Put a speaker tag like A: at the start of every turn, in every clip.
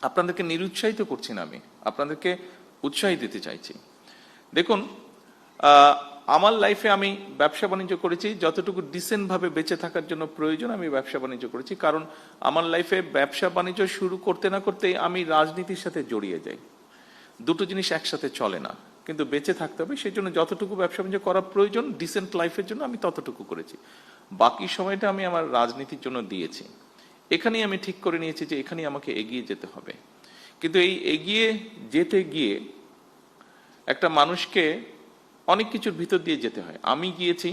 A: আপনাদেরকে নিরুৎসাহিত করছি না, আমি আপনাদেরকে উৎসাহ দিতে চাইছি। দেখুন, আমার লাইফে আমি ব্যবসা বাণিজ্য করেছি যতটুকু ডিসেন্ট ভাবে বেঁচে থাকার জন্য প্রয়োজন, আমি ব্যবসা বাণিজ্য করেছি। কারণ আমার লাইফে ব্যবসা বাণিজ্য শুরু করতে না করতে আমি রাজনীতির সাথে জড়িয়ে যাই। দুটো জিনিস একসাথে চলে না, কিন্তু বেঁচে থাকতে হবে, সেই জন্য যতটুকু ব্যবসা বাণিজ্য করা প্রয়োজন ডিসেন্ট লাইফের জন্য আমি ততটুকু করেছি। বাকি সময়টা আমি আমার রাজনীতির জন্য দিয়েছি। এখানেই আমি ঠিক করে নিয়েছি যে এখানেই আমাকে এগিয়ে যেতে হবে। কিন্তু এই এগিয়ে যেতে গিয়ে একটা মানুষকে অনেক কিছুর ভিতর দিয়ে যেতে হয়। আমি গিয়েছি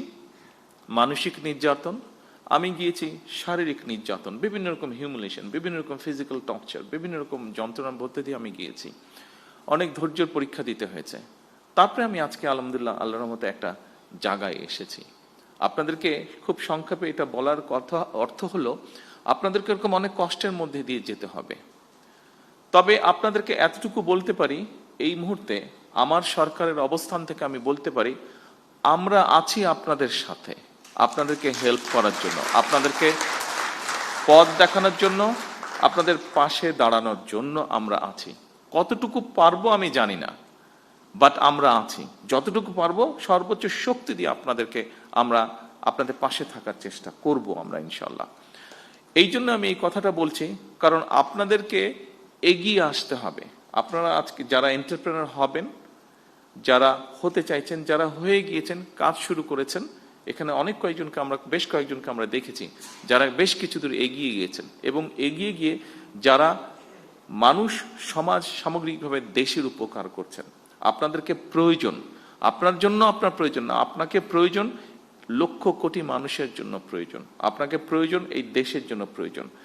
A: মানসিক নির্যাতন, আমি গিয়েছি শারীরিক নির্যাতন, বিভিন্ন রকম হিউমিলেশন, বিভিন্ন রকম ফিজিক্যাল টর্চার, বিভিন্ন রকম যন্ত্রণার মধ্যে দিয়ে আমি গিয়েছি। অনেক ধৈর্যের পরীক্ষা দিতে হয়েছে। তারপরে আমি আজকে আলহামদুলিল্লাহ আল্লাহর রহমতে একটা জায়গায় এসেছি। আপনাদেরকে খুব সংক্ষেপে এটা বলার কথা অর্থ হলো, আপনাদেরকে এরকম অনেক কষ্টের মধ্যে দিয়ে যেতে হবে। তবে আপনাদেরকে এতটুকু বলতে পারি, এই মুহূর্তে আমার সরকারের অবস্থান থেকে আমি বলতে পারি, আমরা আছি আপনাদের সাথে, আপনাদেরকে হেল্প করার জন্য, আপনাদেরকে পথ দেখানোর জন্য, আপনাদের পাশে দাঁড়ানোর জন্য আমরা আছি। কতটুকু পারবো আমি জানি না, বাট আমরা আছি। যতটুকু পারবো সর্বোচ্চ শক্তি দিয়ে আমরা আপনাদের পাশে থাকার চেষ্টা করব আমরা ইনশাল্লাহ। এই জন্য আমি এই কথাটা বলছি, কারণ আপনাদেরকে এগিয়ে আসতে হবে। আপনারা আজকে যারা এন্টারপ্রেনার হবেন, যারা হতে চাইছেন, যারা হয়ে গিয়েছেন, কাজ শুরু করেছেন, এখানে বেশ কয়েকজনকে আমরা দেখেছি যারা বেশ কিছু দূর এগিয়ে গিয়েছেন, এবং এগিয়ে গিয়ে যারা মানুষ, সমাজ, সামগ্রিকভাবে দেশের উপকার করছেন। আপনাদেরকে প্রয়োজন, আপনার জন্য আপনার প্রয়োজন না, আপনাকে প্রয়োজন লক্ষ কোটি মানুষের জন্য প্রয়োজন, আপনাকে প্রয়োজন এই দেশের জন্য প্রয়োজন।